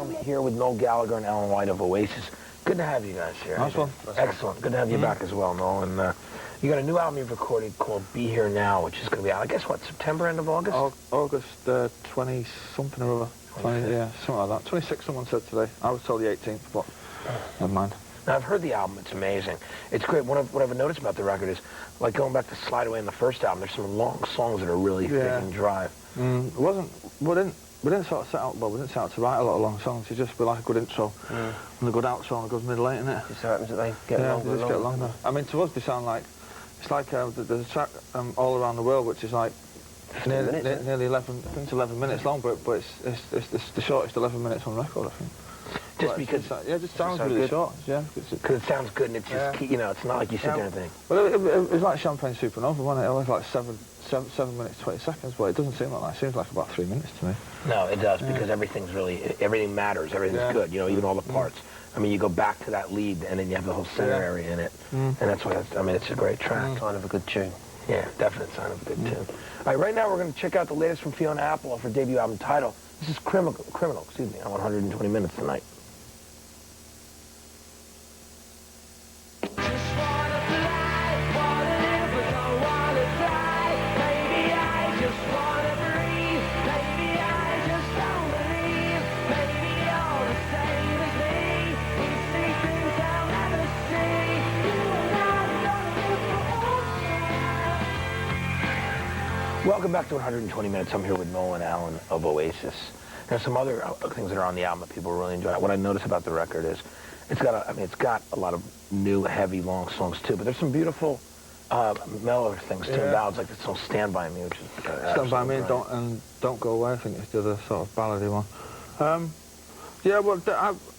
I'm here with Noel Gallagher and Alan White of Oasis. Good to have you guys here. Nice one. Excellent. Good to have you back as well, Noel. And you got a new album you've recorded called Be Here Now, which is going to be out, I guess, what, September, end of August? August 20-something or other. 20, yeah, something like that. 26, someone said today. I was told the 18th, but never mind. Now, I've heard the album. It's amazing. It's great. What I've noticed about the record is, like going back to Slide Away in the first album, there's some long songs that are really thick and dry. It wasn't, we didn't sort of set out, well, we didn't set out to write a lot of long songs. It just be like a good intro and a good outro and a good middle eight, innit? Just so happens that they get longer they just get longer. I mean, to us, they sound like, it's like there's a track All Around the World, which is like nearly 11, I think it's 11 minutes long, but it's the shortest 11 minutes on record, I think. Just because... Yeah, it just sounds really short, yeah. Because it sounds good and it's just, you know, it's not like you sit there and think. Well, it was like Champagne Supernova, wasn't it? It was like 7 minutes, 20 seconds, but it doesn't seem like that. It seems like about 3 minutes to me. No, it does, because everything's really, everything matters, everything's good, you know, even all the parts. I mean, you go back to that lead, and then you have the whole center area in it, and that's why, I mean, it's a great track. Sign of a good tune. Yeah, definite sign of a good tune. All right, right now we're going to check out the latest from Fiona Apple off her debut album title. This is Criminal, excuse me, on 120 Minutes tonight. Welcome back to 120 Minutes. I'm here with Noel and Alan of Oasis. There's some other things that are on the album that people really enjoy. What I notice about the record is it's got a lot of new, heavy, long songs too, but there's some beautiful, mellow things too. Ballads like the song Stand By Me, which is Stand By Me and Don't Go Away, I think it's the other sort of ballady one. Yeah, well,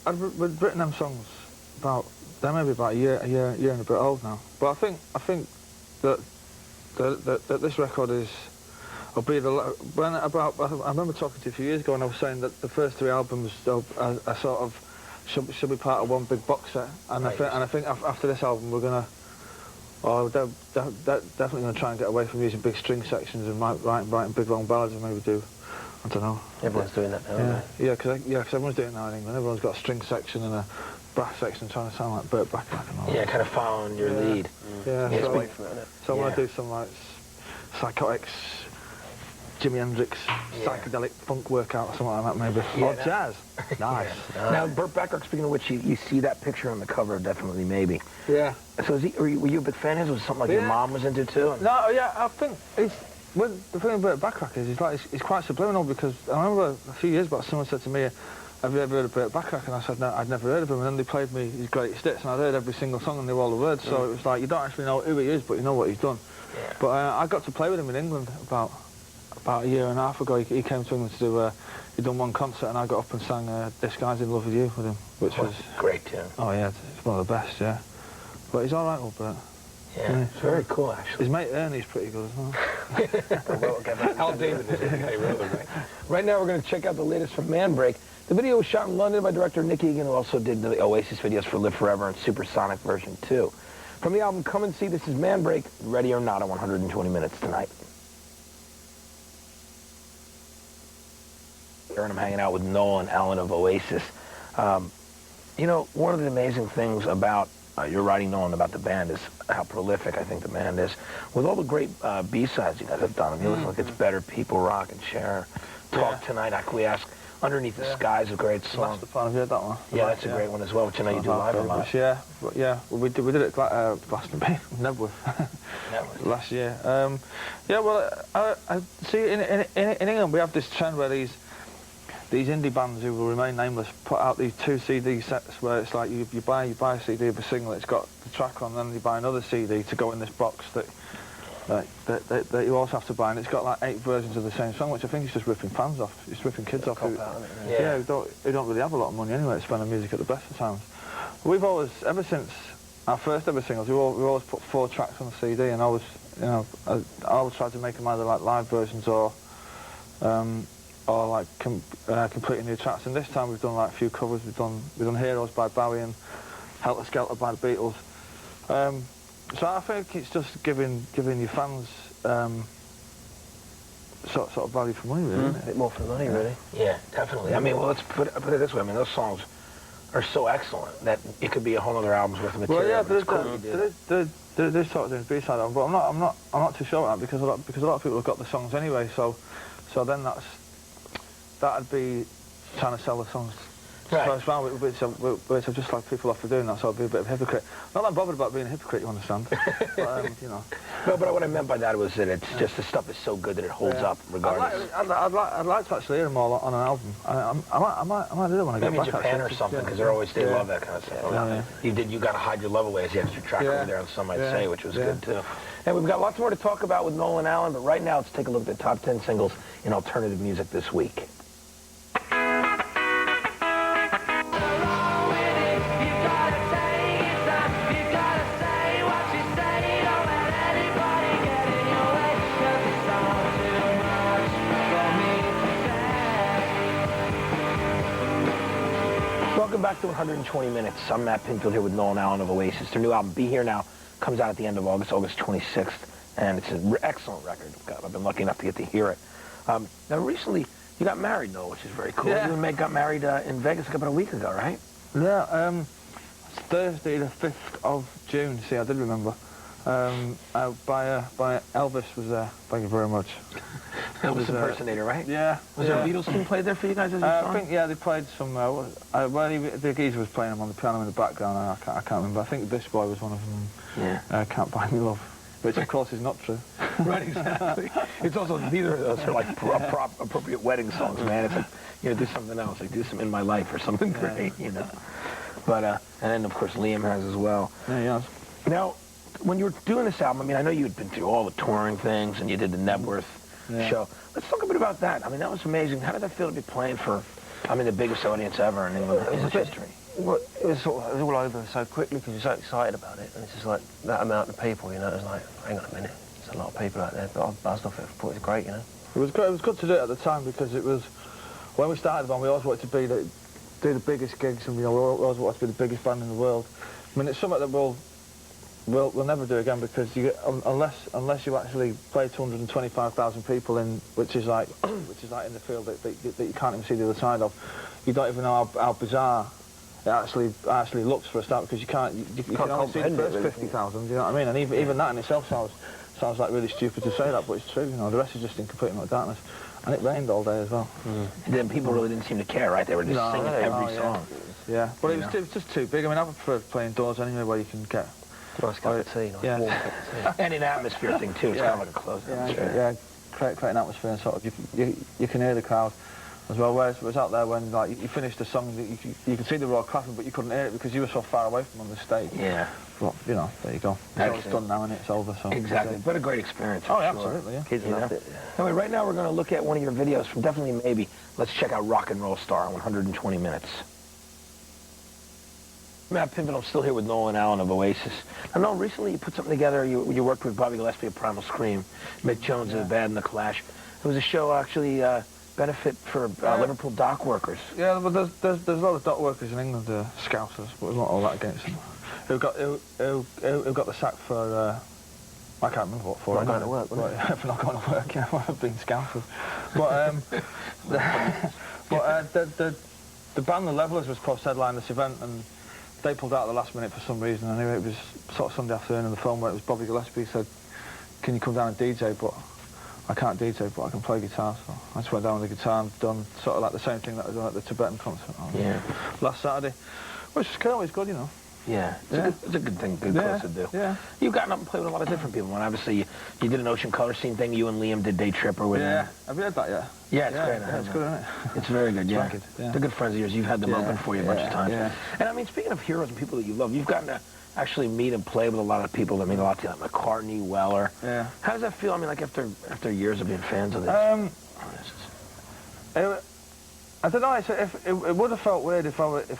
I've written them songs they're maybe about a year and a bit old now. But I think that this record is... I remember talking to you a few years ago and I was saying that the first 3 albums are sort of should be part of one big box set, and I think after this album we're gonna definitely gonna try and get away from using big string sections and writing big long ballads and maybe do, I don't know. Everyone's doing that now, aren't they? Yeah, because everyone's doing it now in England. Everyone's got a string section and a brass section trying to sound like Burt Bacharach and all. Yeah, kind of following your lead. Yeah, so I want to do some like Psychotics, Jimi Hendrix, psychedelic funk workout or something like that maybe. Or jazz. Nice. Now, Burt Bacharach, speaking of which, you see that picture on the cover, definitely, maybe. Yeah. So were you a big fan of his? Was it something like your mom was into too? No, yeah, I think the thing about Bacharach is it's quite subliminal, because I remember a few years back someone said to me, have you ever heard of Burt Bacharach? And I said, no, I'd never heard of him. And then they played me his greatest hits, and I'd heard every single song and knew all the words. So it was like, you don't actually know who he is, but you know what he's done. Yeah. But I got to play with him in England about a year and a half ago. He came to England to do, he'd done one concert, and I got up and sang This Guy's in Love with You with him, which was... Great tune. Oh yeah, it's one of the best, yeah. But he's all right, old Burt. Yeah, it's very cool, actually. His mate Ernie's pretty good as well. Al David is right? Right now we're going to check out the latest from Man Break. The video was shot in London by director Nick Egan, who also did the Oasis videos for Live Forever and Supersonic version 2. From the album Come and See, this is Man Break, Ready or Not on 120 Minutes tonight. Here and I'm hanging out with Noel and Alan of Oasis. You know, one of the amazing things about your writing, Noel, and about the band is how prolific I think the band is. With all the great B-sides you guys have done, I mean, listen, like It's Better, People Rock, and Share, Talk Tonight, Acquiesce, Underneath the Sky is a great song. That's the part of it, that one. Yeah, that's a great one as well, which I know you do live a lot. Yeah, well, we did it at Glastonbury, Nebworth, last year. Yeah, well, I see in England we have this trend where these indie bands who will remain nameless put out these 2 CD sets where it's like you buy a CD of a single, it's got the track on, and then you buy another CD to go in this box that you also have to buy, and it's got like 8 versions of the same song, which I think is just ripping fans off. It's ripping kids off. Who don't really have a lot of money anyway to spend on music at the best of times. We've always, ever since our first ever singles, we've always put 4 tracks on the CD, and I always tried to make them either like live versions or like completely new tracks. And this time we've done like a few covers. We've done Heroes by Bowie and Helter Skelter by the Beatles. So I think it's just giving your fans sort of value for money, really. A bit more for the money, really. Yeah, definitely. I mean, well, let's put it this way. I mean, those songs are so excellent that it could be a whole other album's worth of material. Well, yeah, there's sort of doing B-side album, but I'm not too sure about that because a lot of people have got the songs anyway. So then that'd be trying to sell the songs. Right. First round, which I just like people off for doing that, so I'd be a bit of a hypocrite. Not that I'm bothered about being a hypocrite, you understand? But, you know. No, but what I meant by that was that it's just the stuff is so good that it holds up regardless. I'd like to actually hear them all on an album. I might do it when I get Maybe back. Japan or something, because they love that kind of stuff. You got to hide your love away as the extra track over there, some might say, which was good too. And we've got lots more to talk about with Nolan Allen, but right now let's take a look at the top 10 singles in alternative music this week. Welcome back to 120 Minutes. I'm Matt Pinfield here with Nolan Allen of Oasis. Their new album, Be Here Now, comes out at the end of August 26th, and it's an excellent record. I've been lucky enough to get to hear it. Now, recently, you got married, Noah, which is very cool. Yeah. You and Meg got married in Vegas about a week ago, right? Yeah, it's Thursday the 5th of June, see, I did remember. By Elvis was there, thank you very much. Elvis impersonator, right? Yeah. Was there a Beatles team played there for you guys as you I think, yeah, they played some, the geezer was playing them on the piano in the background, and I can't remember. I think This Boy was one of them. Yeah. Can't Buy Me Love, which of course is not true. Right, exactly. It's also, neither of those are like appropriate wedding songs, man. It's like, do something else, like do some In My Life or something great, But, and then of course Liam has as well. Yeah, he has. Now, when you were doing this album, I mean, I know you had been through all the touring things, and you did the Nebworth show. Let's talk a bit about that. I mean, that was amazing. How did that feel to be playing for, the biggest audience ever in English history? Well, it was all over so quickly because you're so excited about it, and it's just like that amount of people, it was like, hang on a minute, there's a lot of people out there, but I buzzed off it, I thought it was great, It was great. It was good to do it at the time because it was, when we started the band, we always wanted to do the biggest gigs, and we always wanted to be the biggest band in the world. I mean, it's something that we'll never do again because unless you actually play 225,000 people in, which is like in the field that you can't even see the other side of, you don't even know how bizarre it actually looks for a start because you can only see the first 50,000. You know what I mean? And even that in itself sounds like really stupid to say that, but it's true. The rest is just in complete darkness. And it rained all day as well. And then people really didn't seem to care, right? They were just singing every song. Yeah, but it was just too big. I mean, I prefer playing indoors anyway, where you can get nice cup of tea, warm cup of tea. And an atmosphere thing too. It's kind of like a close-up. Create an atmosphere and sort of you can hear the crowd as well. Whereas it was out there when like you finished the song, you could see they were all clapping, but you couldn't hear it because you were so far away from on the stage. Yeah. But there you go. It's done now and it's over. So exactly. But a great experience. Oh, yeah, absolutely. Yeah. Kids loved it. Anyway, right now we're going to look at one of your videos from Definitely Maybe. Let's check out Rock and Roll Star on 120 Minutes. Matt Pinfield, I'm still here with Nolan Allen of Oasis. I know recently you put something together, you worked with Bobby Gillespie of Primal Scream, Mick Jones of The Bad and the Clash. It was a show actually benefit for Liverpool dock workers. Yeah, but there's a lot of dock workers in England, scousers, but we're not all that against them. Who got the sack for, I can't remember what for. Not going to work, wasn't it? For not going to work, yeah, being scousers. But the band The Levellers was supposed to headline this event, and they pulled out at the last minute for some reason. Anyway, it was sort of Sunday afternoon in the film where it was Bobby Gillespie said, can you come down and DJ, but I can't DJ, but I can play guitar. So I just went down with the guitar and done sort of like the same thing that I done at the Tibetan concert last Saturday, which was always good, Yeah, it's a good thing, good cause to do. Yeah. You've gotten up and played with a lot of different people, and obviously you did an Ocean Color Scene thing, you and Liam did Day Tripper with him. Have you heard that yet? Yeah, it's great. Yeah, it's good, isn't it? It's very good, yeah. Wicked, yeah. They're good friends of yours. You've had them open for you a bunch of times. Yeah. And I mean, speaking of heroes and people that you love, you've gotten to actually meet and play with a lot of people that mean a lot to you, like McCartney, Weller. Yeah. How does that feel? I mean, like after years of being fans of this. I don't know. It would have felt weird if I was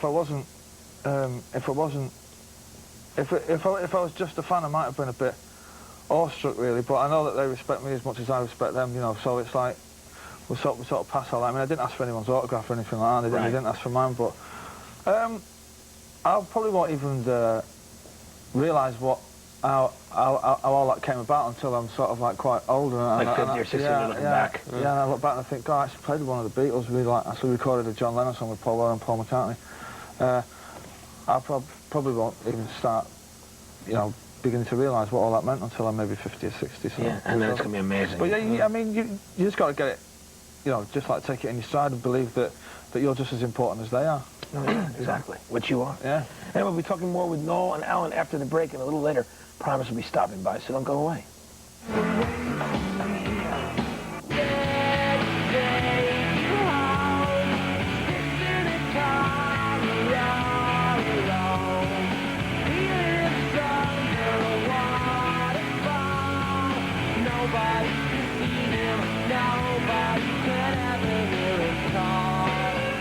just a fan. I might have been a bit awestruck, really. But I know that they respect me as much as I respect them. So it's like we sort of pass all that. I mean, I didn't ask for anyone's autograph or anything like that. They didn't ask for mine. But I probably won't even realise what how all that came about until I'm sort of like quite older. Like 50 or 60 when you're looking back. Yeah, and I look back and I think, God, I actually played with one of the Beatles. We actually recorded a John Lennon song with Paul Weller and Paul McCartney. I probably won't even start, beginning to realise what all that meant until I'm maybe 50 or 60. So, yeah, and then it's going to be amazing. But yeah, I mean, you just got to get it, just like take it in your stride and believe that you're just as important as they are. Exactly, what you are. Yeah. And we'll be talking more with Noel and Alan after the break, and a little later, Promise will be stopping by, so don't go away.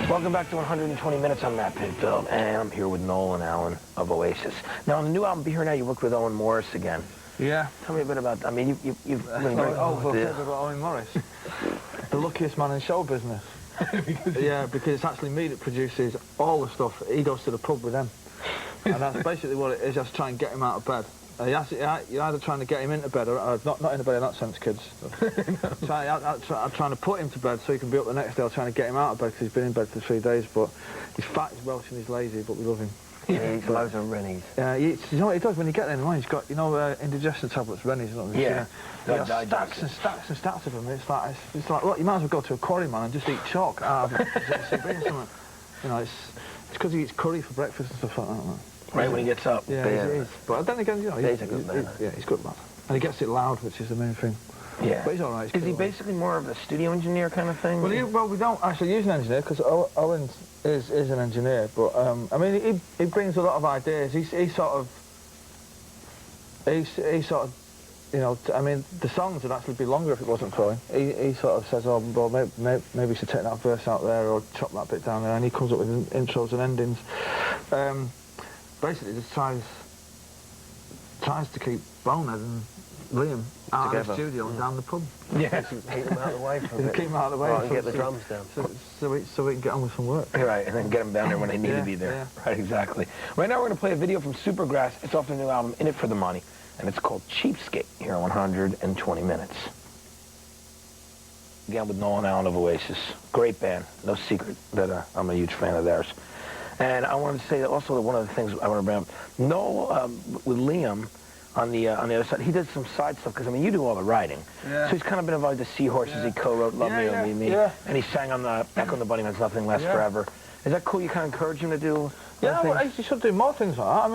Welcome back to 120 Minutes. I'm Matt Pinfield, and I'm here with Noel and Alan of Oasis. Now, on the new album, Be Here Now, you worked with Owen Morris again. Yeah. Tell me a bit about, I mean, you've been very... about Owen Morris. The luckiest man in show business. Yeah, because it's actually me that produces all the stuff. He goes to the pub with them. And that's basically what it is, just try and get him out of bed. You're either trying to get him into bed, or not into bed in that sense, kids. I'm trying to put him to bed so he can be up the next day, or trying to get him out of bed because he's been in bed for 3 days, but he's fat, he's Welsh and he's lazy, but we love him. Yeah, he eats loads of Rennies. You know what he does when you get there in the morning? He's got, indigestion tablets, Rennies, Yeah. Stacks and stacks and stacks of them. It's like, look, you might as well go to a quarry, man, and just eat chalk out of it. It's because he eats curry for breakfast and stuff like that, man. Right when he gets up. Yeah, he is. But then again, he's a good man. Yeah, he's good, man. And he gets it loud, which is the main thing. Yeah. But he's all right. Is he basically more of a studio engineer kind of thing? Well, we don't actually use an engineer, because Owen is an engineer, but, I mean, he brings a lot of ideas. He sort of, I mean, the songs would actually be longer if it wasn't for him. He sort of says, oh, well, maybe we should take that verse out there, or chop that bit down there, and he comes up with intros and endings. Basically just tries to keep Bonehead and Liam out of the studio and down the pub. Yeah. Keep them out of the way for a bit. Keep them out of the way. Right, and get the drums down. So we can get on with some work. Right, and then get them down there when they need to be there. Yeah. Right, exactly. Right now we're going to play a video from Supergrass. It's off their new album, In It For The Money, and it's called Cheapskate, here on 120 Minutes. Again with Noel and Alan of Oasis. Great band. No secret that I'm a huge fan of theirs. And I wanted to say that also that one of the things I want to bring up, Noel with Liam on the other side, he did some side stuff, because I mean you do all the writing. Yeah. So he's kind of been involved with the Seahorses. Yeah. He co-wrote Love Me or Leave Me, and he sang on the Echo and the Bunnymen's Nothing Lasts Forever. Is that cool? You kind of encourage him to do? Yeah, well, he should do more things like that.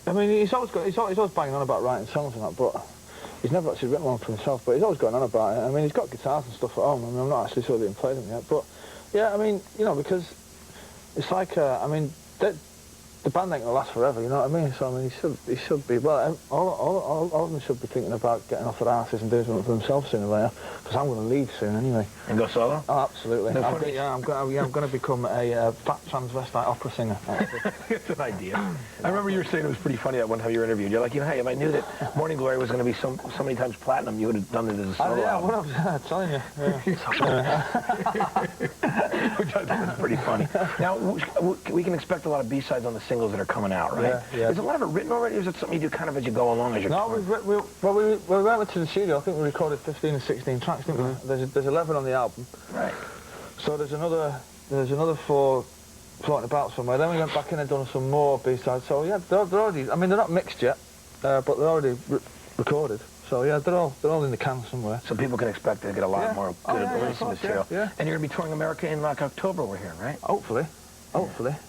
I mean, he's always banging on about writing songs and that, but he's never actually written one for himself. But he's always going on about it. I mean, he's got guitars and stuff at home. I mean, I'm not actually sure that he played them yet, but yeah, I mean, because. It's like, I mean, the band ain't gonna last forever, you know what I mean? So I mean, he should be. Well, all of them should be thinking about getting off their asses and doing something for themselves sooner or later. Because I'm gonna leave soon anyway. And go solo? Oh, absolutely. I'm gonna become a fat transvestite opera singer. It's an idea. I remember you were saying it was pretty funny that one time you were interviewed. You're like, hey, if I knew that Morning Glory was gonna be so many times platinum, you would have done it as a solo album. What I was telling you. Yeah. Which I thought was pretty funny. Now, we can expect a lot of B-sides on the singles that are coming out, right? Yeah. Is a lot of it written already, or is it something you do kind of as you go along as you're No, we went to the studio. I think we recorded 15 or 16 tracks, didn't we? There's 11 on the album. Right. So there's another 4 floating about somewhere. Then we went back in and done some more B-sides. So yeah, they're already. I mean, they're not mixed yet, but they're already recorded. So yeah, they're all in the can somewhere. So people can expect to get a lot more good releasing material. Yeah. And you're gonna be touring America in like October. We're hearing, right? Hopefully,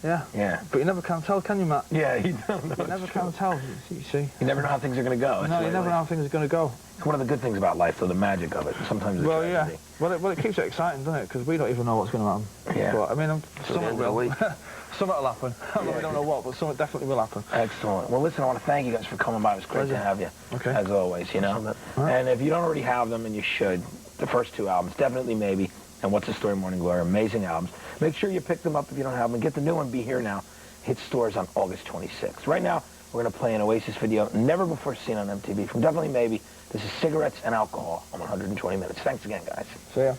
yeah. Yeah. But you never can tell, can you, Matt? Yeah, you don't know. You never can tell. You see. You never know how things are gonna go. No, you never know how things are gonna go. It's one of the good things about life, though, the magic of it. Sometimes it's yeah. Well, it keeps it exciting, doesn't it? Because we don't even know what's going to happen. Yeah. But I mean, something will. Something will happen. We don't know what, but something definitely will happen. Excellent. Well, listen, I want to thank you guys for coming by. It was great to have you, as always, you know. Right. And if you don't already have them, and you should, the first 2 albums, Definitely Maybe, and What's the Story, Morning Glory, amazing albums. Make sure you pick them up if you don't have them. And get the new one, Be Here Now. Hit stores on August 26th. Right now, we're going to play an Oasis video, never before seen on MTV, from Definitely Maybe. This is Cigarettes and Alcohol on 120 Minutes. Thanks again, guys. See ya.